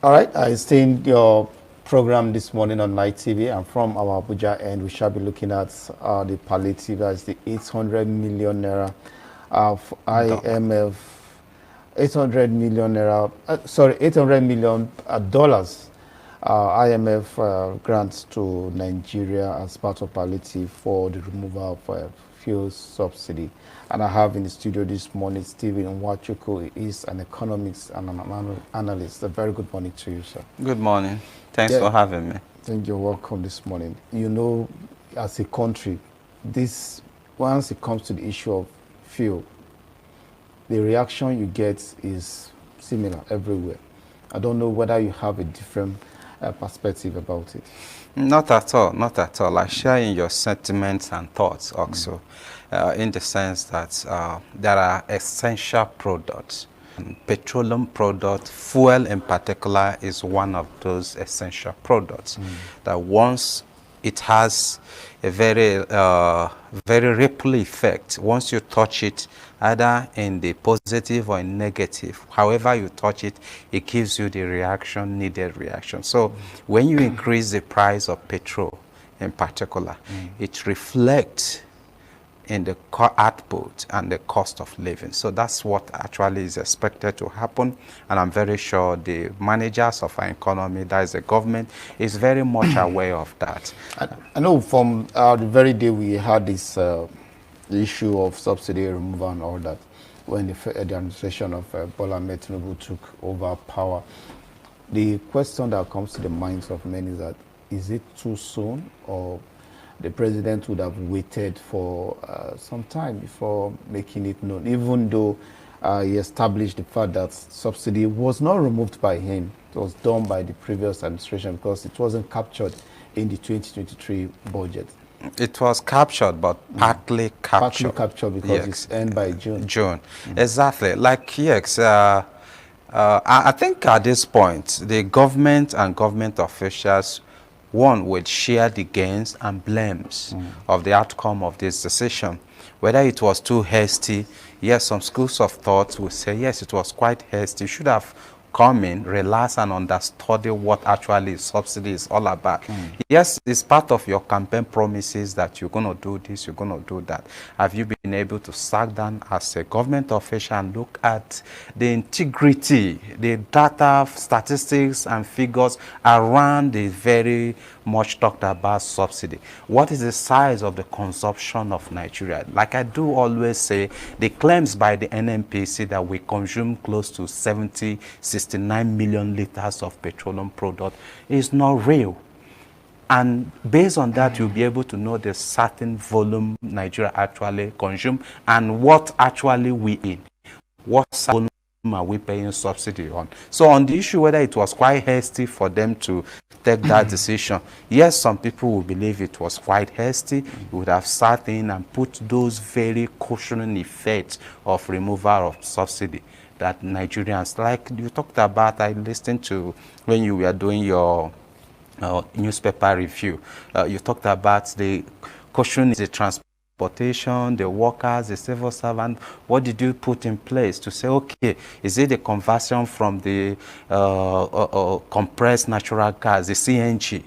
All right, I seen your program this morning on Light TV, and from our Abuja end, we shall be looking at the palliative as the 800 million naira of IMF, 800 million naira, sorry, 800 million dollars IMF grants to Nigeria as part of palliative for the removal of fuel subsidy. And I have in the studio this morning Stephen Nwachukwu. He is an economist and an analyst. A very good morning to you, sir. Good morning. Thanks for having me. Thank you. Welcome this morning. You know, as a country, once it comes to the issue of fuel, the reaction you get is similar everywhere. I don't know whether you have a different perspective about it. Not at all, not at all. I share in your sentiments and thoughts also, in the sense that there are essential products. Petroleum product, fuel in particular, is one of those essential products that once it has a very ripple effect. Once you touch it, either in the positive or in negative, however you touch it, it gives you the needed reaction. So when you increase the price of petrol in particular, it reflects in the output and the cost of living. So that's what actually is expected to happen, and I'm very sure the managers of our economy, that is the government, is very much aware of that. I know from the very day we had this issue of subsidy removal and all that, when the administration of Bola Ahmed Tinubu took over power, the question that comes to the minds of many is that, is it too soon, or the president would have waited for some time before making it known, even though he established the fact that subsidy was not removed by him. It was done by the previous administration because it wasn't captured in the 2023 budget. It was captured, but partly captured. Partly captured because it's end by June. Exactly. Like, yes, I think at this point, the government and government officials, one, would share the gains and blames of the outcome of this decision. Whether it was too hasty, yes, some schools of thought will say, yes, it was quite hasty. You should have come in, relax, and understudy what actually subsidy is all about. Yes, it's part of your campaign promises that you're going to do this, you're going to do that. Have you been able to sat down as a government official and look at the integrity, the data, statistics, and figures around the very much talked about subsidy? What is the size of the consumption of Nigeria? Like I do always say, the claims by the NNPC that we consume close to 69 million liters of petroleum product is not real. And based on that, you'll be able to know the certain volume Nigeria actually consume and what actually we eat. What volume are we paying subsidy on? So on the issue whether it was quite hasty for them to take that decision, yes, some people will believe it was quite hasty. You would have sat in and put those very cushioning effects of removal of subsidy that Nigerians, like you talked about, I listened to when you were doing your newspaper review, you talked about the caution is the transportation, the workers, the civil servant. What did you put in place to say, okay, is it the conversion from the compressed natural gas, the CNG?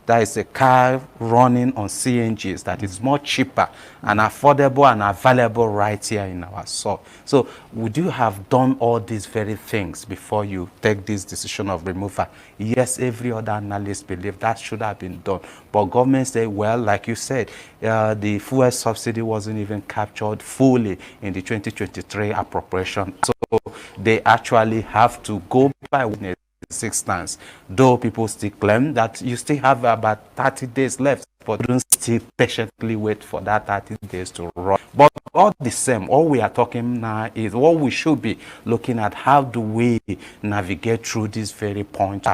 That is a car running on CNGs that is more cheaper and affordable and available right here in our soil. So would you have done all these very things before you take this decision of removal? Yes, every other analyst believe that should have been done. But government say, well, like you said, the fuel subsidy wasn't even captured fully in the 2023 appropriation. So they actually have to go by witness 6 times, though people still claim that you still have about 30 days left, but don't still patiently wait for that 30 days to run. But all the same, all we are talking now is what we should be looking at. How do we navigate through this very point?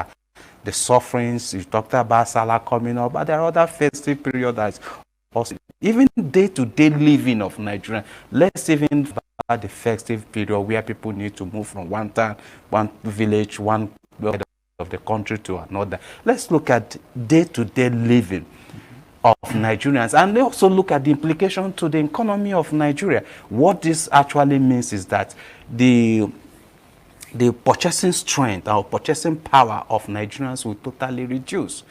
The sufferings, you talked about Salah coming up, but there are other festive periods that's also, even day-to-day living of Nigeria. Let's even about the festive period where people need to move from one town, one village, one of the country to another. Let's look at day-to-day living of Nigerians, and also look at the implication to the economy of Nigeria. What this actually means is that the the purchasing strength or purchasing power of Nigerians will totally reduce.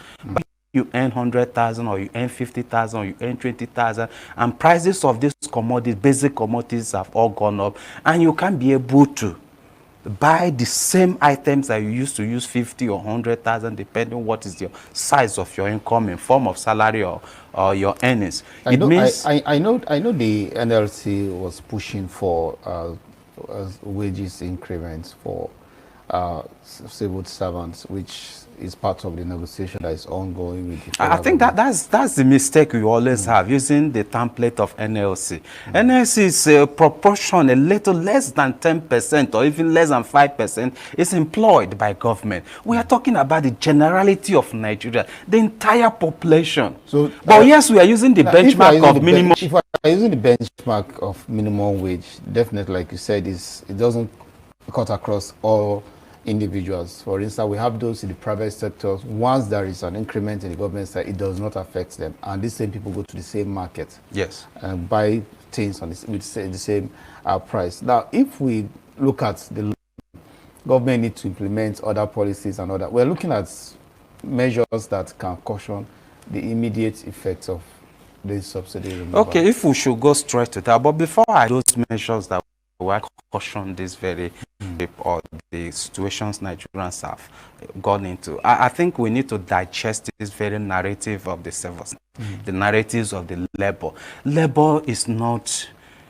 You earn 100,000 or you earn 50,000 or you earn 20,000, and prices of these commodities, basic commodities, have all gone up, and you can't be able to buy the same items that you used to use 50 or 100,000, depending on what is your size of your income in form of salary or your earnings. I know the NLC was pushing for wages increments for civil servants, which is part of the negotiation that is ongoing with the I think that's the mistake we always have, using the template of NLC. NLC is a proportion, a little less than 10% or even less than 5% is employed by government. We are talking about the generality of Nigeria, the entire population. So, but yes, we are using the benchmark of minimum. If we are using the benchmark of minimum wage, definitely, like you said, it doesn't cut across all individuals. For instance, we have those in the private sector. Once there is an increment in the government side, it does not affect them, and these same people go to the same market, yes, and buy things on with the same price. Now, if we look at the government need to implement other policies and other, we're looking at measures that can cushion the immediate effects of this subsidy removal. Okay, if we should go straight to that, but before those measures that will caution this very or the situations Nigerians have gone into, I think we need to digest this very narrative of the service, the narratives of the labor. Labor is not,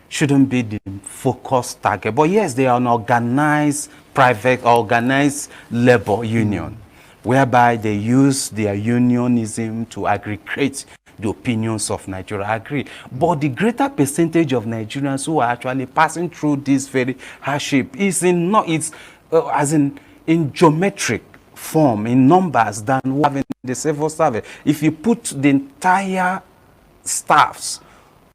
shouldn't be the focus target, but yes, they are an organized, organized labor union, whereby they use their unionism to aggregate the opinions of Nigeria. I agree. But the greater percentage of Nigerians who are actually passing through this very hardship is in geometric form, in numbers, than we have in the civil service. If you put the entire staffs,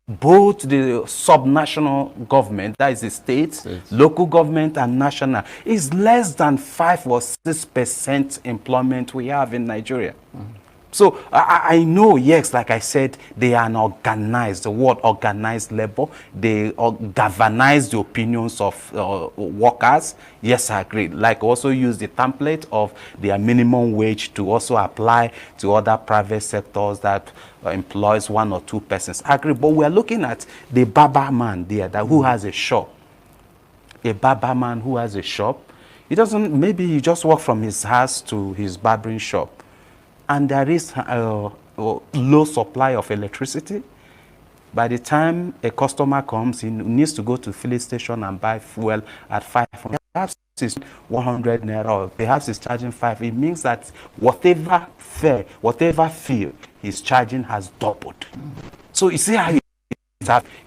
both the subnational government, that is the states, local government, and national, is less than 5 or 6% employment we have in Nigeria. So I know, yes, like I said, they are an organized, the word organized labor. They galvanize the opinions of workers. Yes, I agree. Like also use the template of their minimum wage to also apply to other private sectors that employs 1 or 2 persons. I agree. But we're looking at the barber man there who has a shop. A barber man who has a shop. He doesn't, maybe he just walk from his house to his barbering shop, and there is low supply of electricity. By the time a customer comes, he needs to go to the filling station and buy fuel at 500. Perhaps it's 100 naira, or perhaps it's charging 5. It means that whatever fare, whatever fee he's charging has doubled. So you see how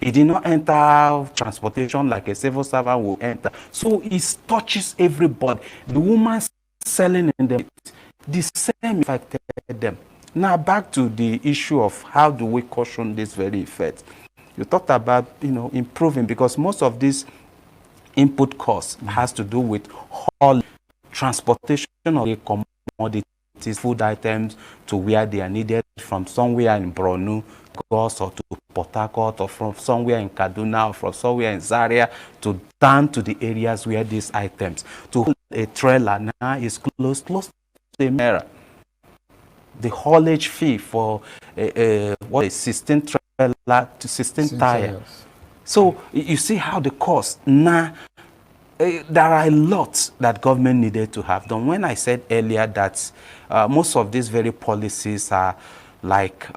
he did not enter transportation like a civil servant will enter. So it touches everybody. The woman selling in the same affected them. Now back to the issue of how do we caution this very effect. You talked about, improving, because most of this input cost has to do with haul, transportation of the commodities, food items, to where they are needed, from somewhere in Borno, or to Port Harcourt, or from somewhere in Kaduna, or from somewhere in Zaria, to down to the areas where these items. To hold a trailer now is close to the haulage fee for a 16 trailer to 16 tire. So you see how the cost now. There are a lot that government needed to have done. When I said earlier that most of these very policies are like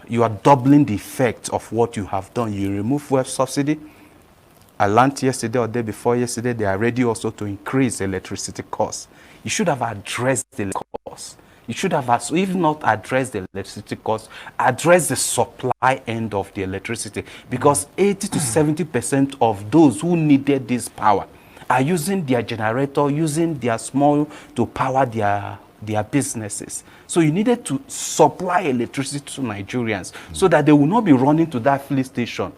you are doubling the effect of what you have done. You remove fuel subsidy. I learned yesterday or day before yesterday, they are ready also to increase electricity costs. You should have addressed the cost. You should have, if not addressed the electricity cost, address the supply end of the electricity, because 80 to 70% of those who needed this power are using their generator, using their small to power their businesses. So you needed to supply electricity to Nigerians so that they will not be running to that filling station,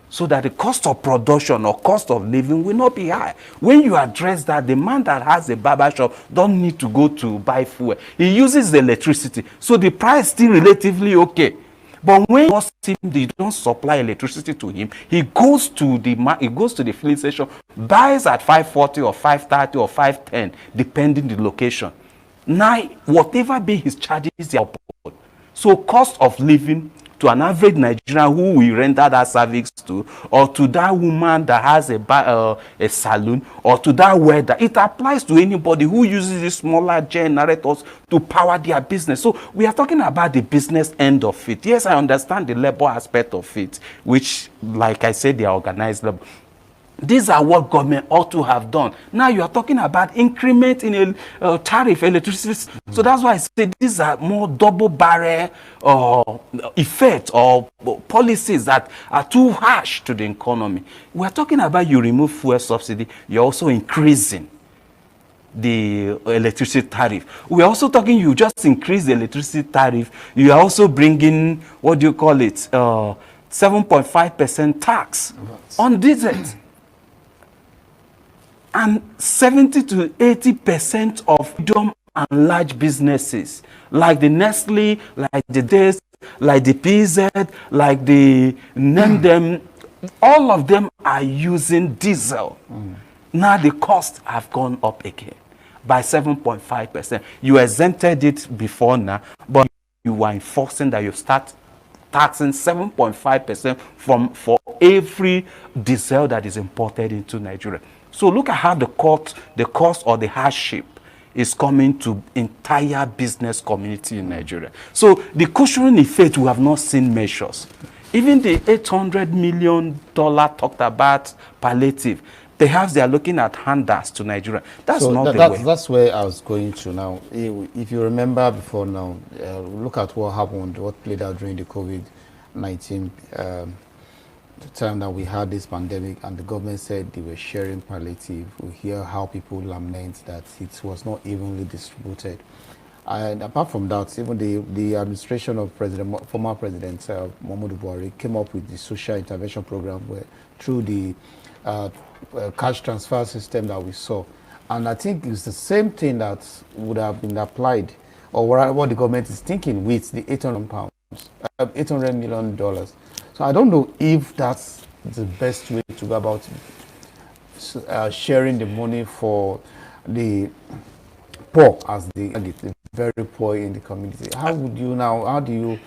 so that the cost of production or cost of living will not be high. When you address that, the man that has a barber shop don't need to go to buy fuel. He uses the electricity, so the price is still relatively okay. But when you don't supply electricity to him, he goes to the filling station, buys at 540 or 530 or 510, depending the location. Now, whatever be his charges, they are upon. So cost of living to an average Nigerian who we render that service to, or to that woman that has a saloon, or to that welder, it applies to anybody who uses these smaller generators to power their business. So we are talking about the business end of it. Yes, I understand the labor aspect of it, which, like I said, they are organized labor. These are what government ought to have done. Now you are talking about increment in a tariff, electricity. So that's why I say these are more double barrel effects or policies that are too harsh to the economy. We are talking about you remove fuel subsidy, you're also increasing the electricity tariff. We are also talking you just increase the electricity tariff. You are also bringing, what do you call it, 7.5% tax on diesel. And 70 to 80% of medium and large businesses, like the Nestle, like the Days, like the PZ, like the name them, all of them are using diesel. Now the costs have gone up again by 7.5%. You exempted it before now, but you are enforcing that you start taxing 7.5% for every diesel that is imported into Nigeria. So look at how the cost or the hardship is coming to entire business community in Nigeria. So the cushioning effect, we have not seen measures. Even the $800 million talked about palliative, perhaps they are looking at handouts to Nigeria. That's not the way. That's where I was going to now. If you remember before now, look at what happened, what played out during the COVID-19 the time that we had this pandemic, and the government said they were sharing palliative. We hear how people lament that it was not evenly distributed. And apart from that, even the administration of former President Muhammadu Buhari came up with the social intervention program where through the cash transfer system that we saw. And I think it's the same thing that would have been applied, or what the government is thinking with the £800 $800 million. So I don't know if that's the best way to go about sharing the money for the poor, as the very poor in the community. How do you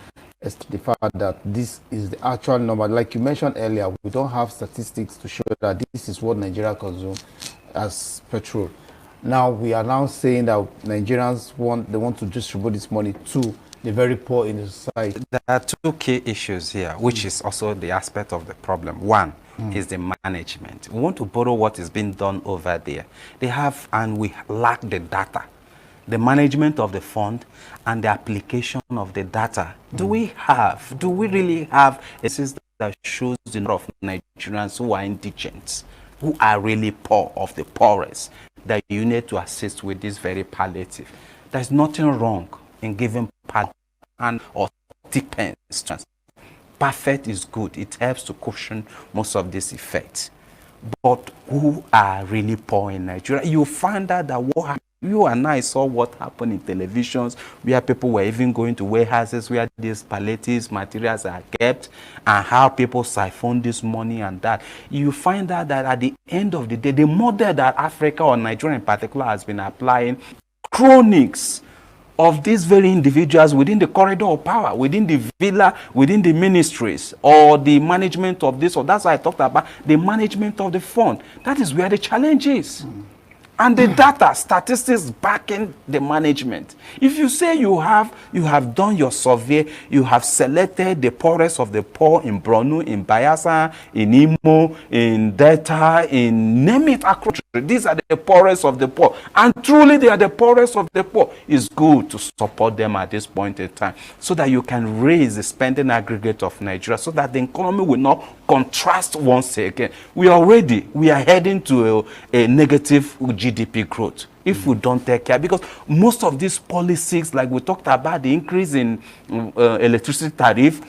estimate that this is the actual number? Like you mentioned earlier, we don't have statistics to show that this is what Nigeria consumes as petrol. Now we are now saying that Nigerians want to distribute this money to the very poor in the society. There are two key issues here, which is also the aspect of the problem. One is the management. We want to borrow what is being done over there. They have, and we lack the data. The management of the fund and the application of the data. Do we really have a system that shows the number of Nigerians who are indigent, who are really poor, of the poorest, that you need to assist with this very palliative? There's nothing wrong in giving part and or stipends. Perfect is good. It helps to cushion most of these effects. But who are really poor in Nigeria? You find out that what happened. You and I saw what happened in televisions, where people were even going to warehouses where these palliative materials are kept, and how people siphon this money and that. You find out that at the end of the day, the model that Africa or Nigeria in particular has been applying, chronics of these very individuals within the corridor of power, within the villa, within the ministries, or the management of this, or that's why I talked about the management of the fund. That is where the challenge is. And the data, statistics backing the management. If you say you have done your survey, you have selected the poorest of the poor in Borno, in Bayelsa, in Imo, in Delta, in name it across. These are the poorest of the poor. And truly they are the poorest of the poor. It's good to support them at this point in time so that you can raise the spending aggregate of Nigeria so that the economy will not contrast once again. We are heading to a negative GDP growth if we don't take care, because most of these policies, like we talked about, the increase in electricity tariff,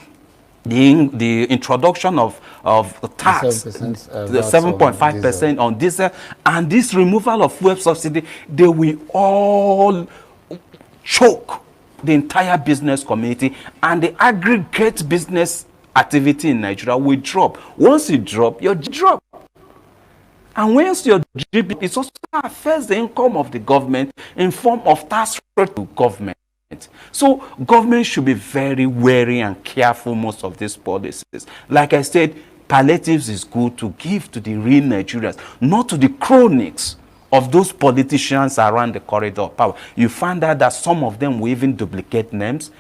the introduction of tax, the 7.5% on diesel, and this removal of fuel subsidy, they will all choke the entire business community, and the aggregate business activity in Nigeria will drop. Once it drop, your drop. And once your GDP, it also affects the income of the government in form of tax rate to government. So government should be very wary and careful most of these policies. Like I said, palliatives is good to give to the real Nigerians, not to the chronics of those politicians around the corridor of power. You find out that some of them will even duplicate names,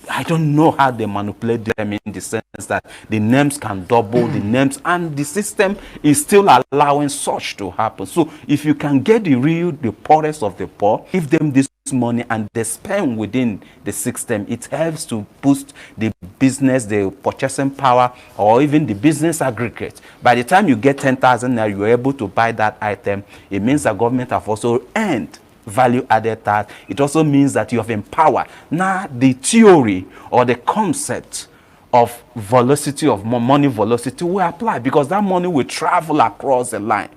I don't know how they manipulate them in the sense that the names can double the names, and the system is still allowing such to happen. So if you can get the poorest of the poor, give them this money and they spend within the system, it helps to boost the business, the purchasing power, or even the business aggregate. By the time you get 10,000 naira, you're able to buy that item. It means the government have also earned value added tax. It also means that you have empowered. Now the theory or the concept of velocity of money velocity will apply, because that money will travel across the line.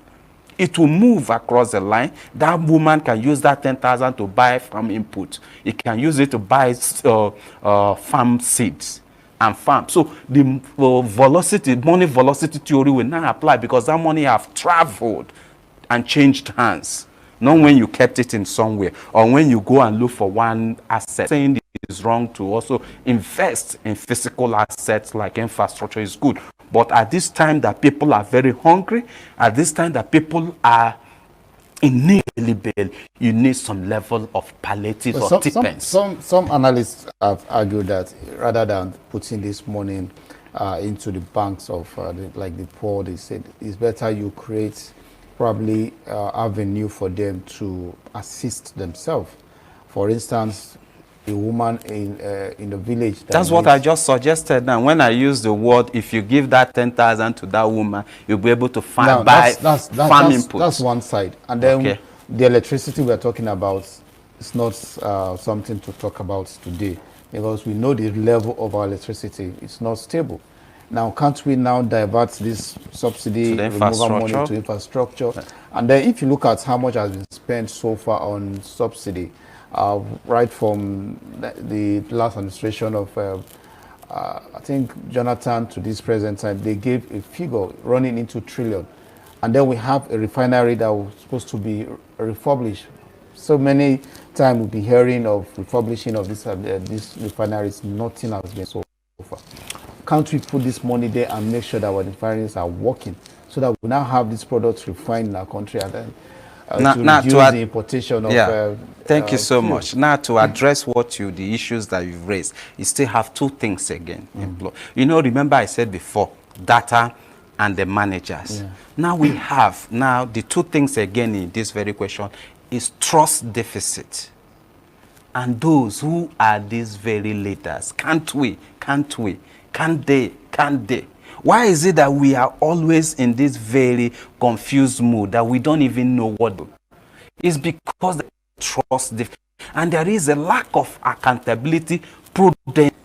It will move across the line. That woman can use that 10,000 to buy farm input. It can use it to buy farm seeds and farm. So the velocity, money velocity theory will now apply, because that money have traveled and changed hands. Not when you kept it in somewhere, or when you go and look for one asset. Saying it is wrong to also invest in physical assets like infrastructure is good. But at this time that people are very hungry, at this time that people are in need, you need some level of palliative or stipends. Some analysts have argued that rather than putting this money into the banks of like the poor, they said it's better you create probably avenue for them to assist themselves. For instance, a woman in the village. That's what I just suggested now. When I use the word, if you give that 10,000 to that woman, you'll be able to buy farm inputs. That's one side. And then the electricity we're talking about is not something to talk about today, because we know the level of our electricity is not stable. Now, can't we now divert this subsidy removal money to infrastructure? And then if you look at how much has been spent so far on subsidy, right from the last administration of, I think, Jonathan to this present time, they gave a figure running into trillion. And then we have a refinery that was supposed to be refurbished. So many times we'll be hearing of refurbishing of these refineries. Nothing has been so far. Can't we put this money there and make sure that our refineries are working, so that we now have these products refined in our country, and then to reduce the importation of thank you so much. Now, to address the issues that you've raised, you still have two things again. You know, remember I said before, data and the managers. Now we have the two things again in this very question is trust deficit. And those who are these very leaders, can't they? Why is it that we are always in this very confused mood that we don't even know what to do? It's because the trust, and there is a lack of accountability, prudence.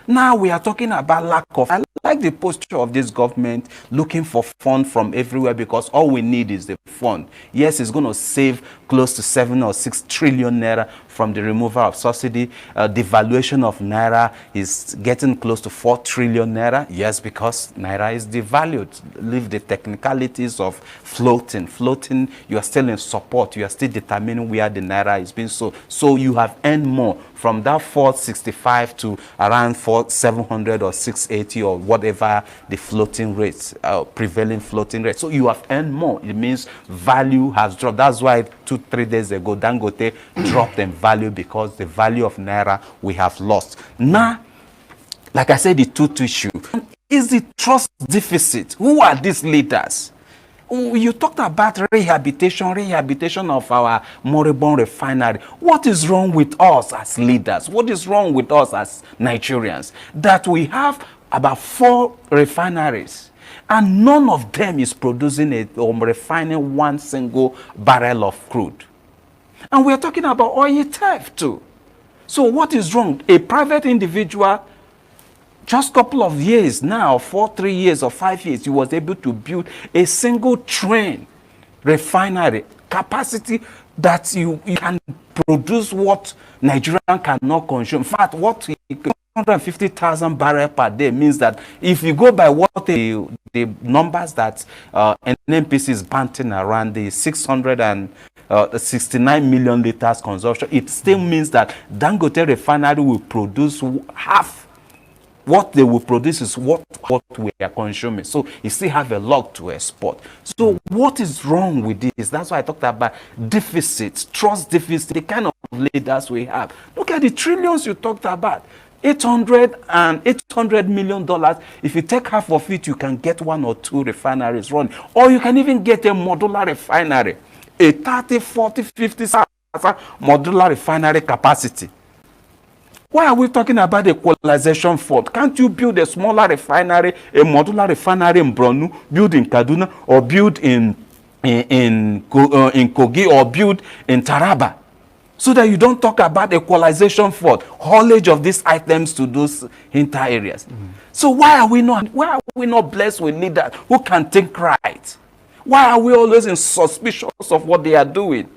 Now we are talking about lack of. I like the posture of this government looking for funds from everywhere, because all we need is the fund. Yes, it's going to save close to 7 or 6 trillion naira from the removal of subsidy. The valuation of naira is getting close to 4 trillion naira. Yes, because naira is devalued. Leave the technicalities of floating. Floating, you are still in support. You are still determining where the naira is being sold. So you have earned more from that 465 to around 700 or 680 or whatever the floating rates, prevailing floating rate. So you have earned more. It means value has dropped. That's why 2-3 days ago, Dangote dropped in value, because the value of naira we have lost. Now, like I said, the two issue is the trust deficit. Who are these leaders? You talked about rehabilitation of our moribund refinery. What is wrong with us as leaders? What is wrong with us as Nigerians? That we have about 4 refineries, and none of them is producing or refining one single barrel of crude. And we are talking about oil theft too. So what is wrong? A private individual, just a couple of years now, 3 years or 5 years, he was able to build a single train refinery, capacity that you can produce what Nigerian cannot consume. In fact, what 150,000 barrels per day means that if you go by what the numbers that NNPC is banting around, the 669 million liters consumption, it still means that Dangote refinery will produce half. What they will produce is what we are consuming. So you still have a lot to export. So what is wrong with this? That's why I talked about deficits, trust deficit, the kind of leaders we have. Look at the trillions you talked about. $800 million. If you take half of it, you can get 1 or 2 refineries running. Or you can even get a modular refinery. A 30, 40, 50 modular refinery capacity. Why are we talking about the equalization fund? Can't you build a smaller refinery, a modular refinery in Bronu, build in Kaduna, or build in Kogi, or build in Taraba? So that you don't talk about equalization fund, haulage of these items to those entire areas. So why are we not blessed with leaders who can think right? Why are we always in suspicion of what they are doing?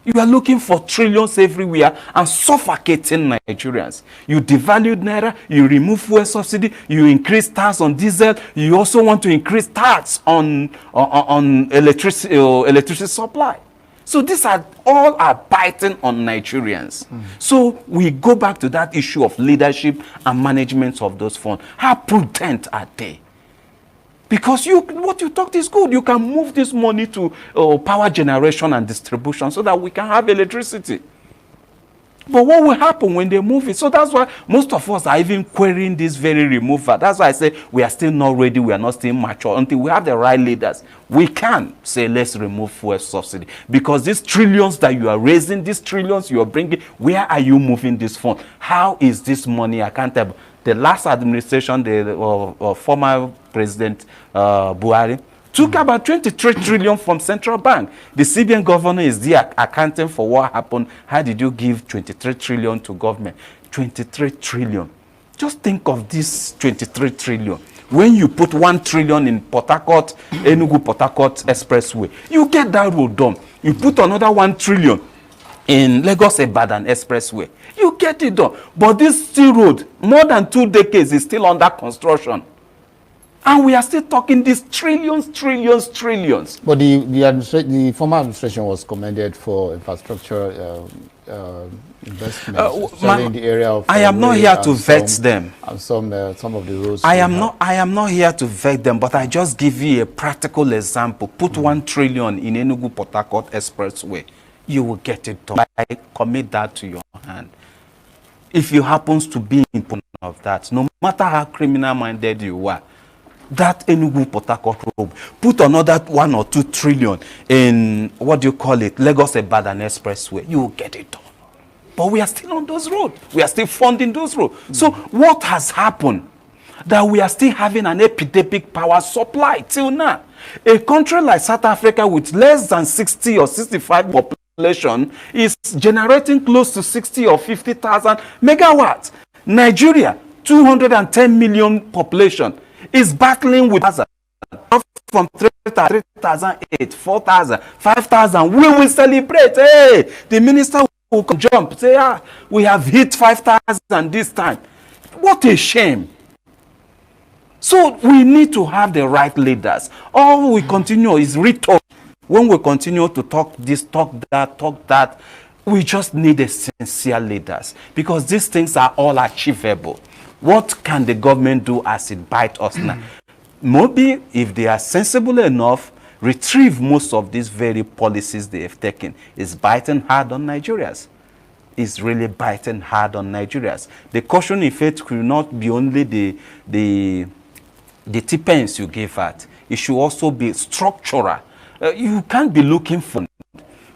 You are looking for trillions everywhere and suffocating Nigerians. You devalued Naira, you remove fuel subsidy, you increase tax on diesel, you also want to increase tax on electricity supply. So these are all biting on Nigerians. So we go back to that issue of leadership and management of those funds. How prudent are they? Because what you talked is good. You can move this money to power generation and distribution so that we can have electricity. But what will happen when they move it? So that's why most of us are even querying this very removal. That's why I say we are still not ready. We are not still mature. Until we have the right leaders, we can say let's remove fuel subsidy. Because these trillions that you are raising, these trillions you are bringing, where are you moving this fund? How is this money accountable? The last administration, the former President Buhari, took about 23 trillion from central bank. The CBN governor is there accounting for what happened. How did you give 23 trillion to government? 23 trillion. Just think of this 23 trillion. When you put 1 trillion in Port Harcourt, Enugu Port Harcourt Expressway, you get that road done. You put another 1 trillion in Lagos Ibadan Expressway, you get it done. But this steel road, more than 2 decades, is still under construction. And we are still talking these trillions. But the former administration was commended for infrastructure investment, in the area of. I am not here to vet them. And some of the roads. I am not here to vet them, but I just give you a practical example. Put 1 trillion in Enugu Port Harcourt Expressway, you will get it done. I commit that to your hand. If you happens to be in of that, no matter how criminal-minded you are, that Enugu Port Harcourt road, put another 1 or 2 trillion in, what do you call it, Lagos Ibadan Expressway, you will get it done. But we are still on those roads. We are still funding those roads. So what has happened? That we are still having an epidemic power supply till now. A country like South Africa with less than 60 or 65 population is generating close to 60 or 50,000 megawatts. Nigeria, 210 million population, is battling with from 3,008, 4,000, 5,000. We will celebrate. Hey, the minister will jump. Say, we have hit 5,000 this time. What a shame. So we need to have the right leaders. All we continue is rhetoric. When we continue to talk this, talk that, we just need a sincere leaders, because these things are all achievable. What can the government do as it bites us now? Maybe if they are sensible enough, retrieve most of these very policies they have taken. It's biting hard on Nigerians. It's really biting hard on Nigerians. The caution effect will not be only the stipends you give out. It should also be structural. You can't be looking for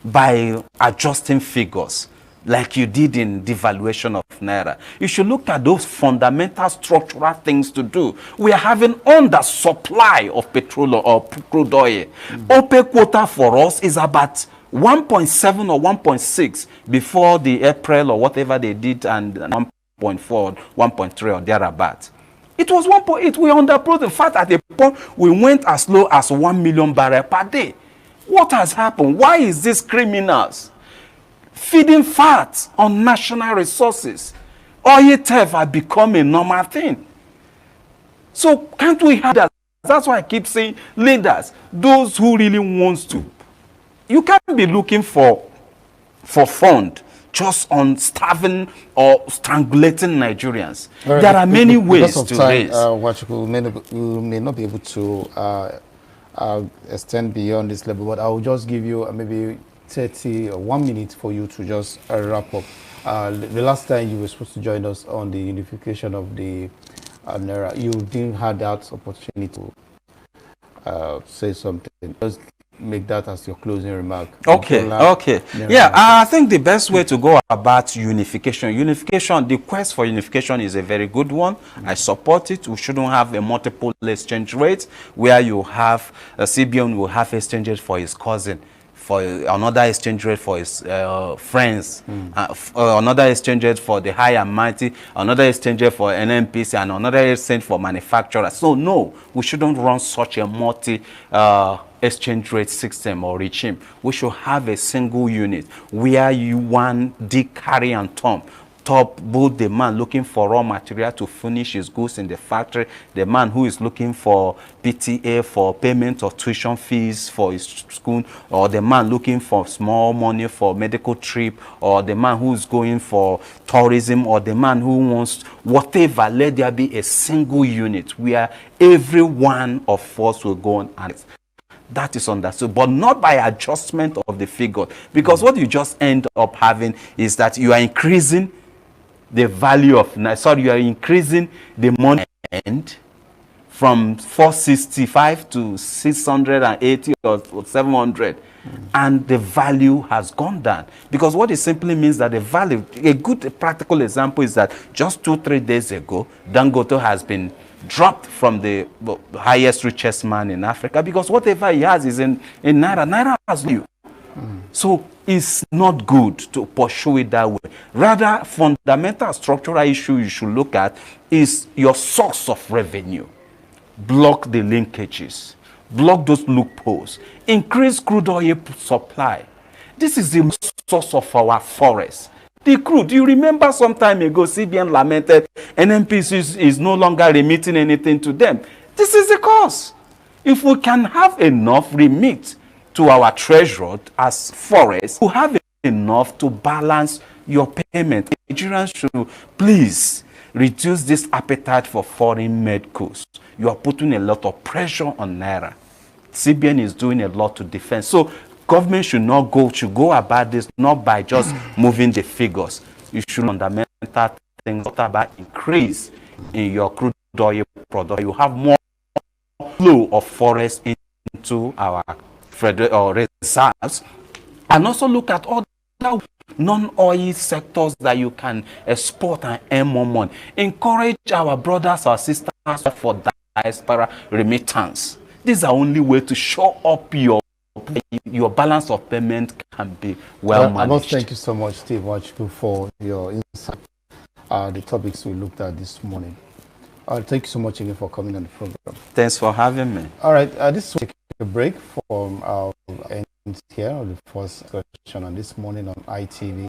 by adjusting figures like you did in devaluation of Naira. You should look at those fundamental structural things to do. We are having undersupply of petrol or crude oil. OPEC quota for us is about 1.7 or 1.6 before the April or whatever they did, and 1.4, 1.3 or thereabout. It was 1.8. We underproduced. The fact at a point we went as low as 1 million barrels per day. What has happened? Why is this criminals feeding fat on national resources. Oil theft has become a normal thing. So can't we have that? That's why I keep saying leaders, those who really wants to. You can't be looking for fund just on starving or strangulating Nigerians. Right, there are many ways of to time, raise. We may not be able to extend beyond this level, but I will just give you maybe 30 or 1 minute for you to just wrap up. The last time you were supposed to join us on the unification of the Naira, you didn't have that opportunity to say something. Just make that as your closing remark. Okay. Yeah, I think the best way to go about unification, the quest for unification is a very good one. I support it. We shouldn't have a multiple exchange rate where you have a CBN will have exchange rate for his cousin, for another exchange rate for his friends, another exchange rate for the high and mighty, another exchange rate for NNPC, and another exchange for manufacturers. So no, we shouldn't run such a multi exchange rate system or regime. We should have a single unit where you want Dick, Harry, and Tom. Both the man looking for raw material to finish his goods in the factory, the man who is looking for PTA for payment of tuition fees for his school, or the man looking for small money for medical trip, or the man who is going for tourism, or the man who wants whatever. Let there be a single unit where every one of us will go on and that is understood, but not by adjustment of the figure. Because what you just end up having is that you are increasing the value of, you are increasing the money end from 465 to 680 or 700. And the value has gone down. Because what it simply means that the value, a good practical example is that just 2-3 days ago, Dangote has been dropped from the highest richest man in Africa, because whatever he has is in Naira. Naira has value. So it's not good to pursue it that way. Rather, fundamental structural issue you should look at is your source of revenue. Block the linkages. Block those loopholes. Increase crude oil supply. This is the source of our forest. The crude, you remember some time ago, CBN lamented NNPC is no longer remitting anything to them. This is the cause. If we can have enough remit to our treasury as forest, we have enough to balance your payment. Nigerians should please reduce this appetite for foreign-made goods. You are putting a lot of pressure on Naira. CBN is doing a lot to defend. So government should go about this not by just moving the figures. You should fundamental things about increase in your crude oil product. You have more flow of forest into our reserves, and also look at all the non-oil sectors that you can export and earn more money. Encourage our brothers or sisters for diaspora remittance. This is the only way to show up your balance of payment can be well managed. I must thank you so much, Steve Wachku, for your insight. The topics we looked at this morning. Thank you so much again for coming on the program. Thanks for having me. All right, this will take a break from our end here of the first session on this morning on ITV.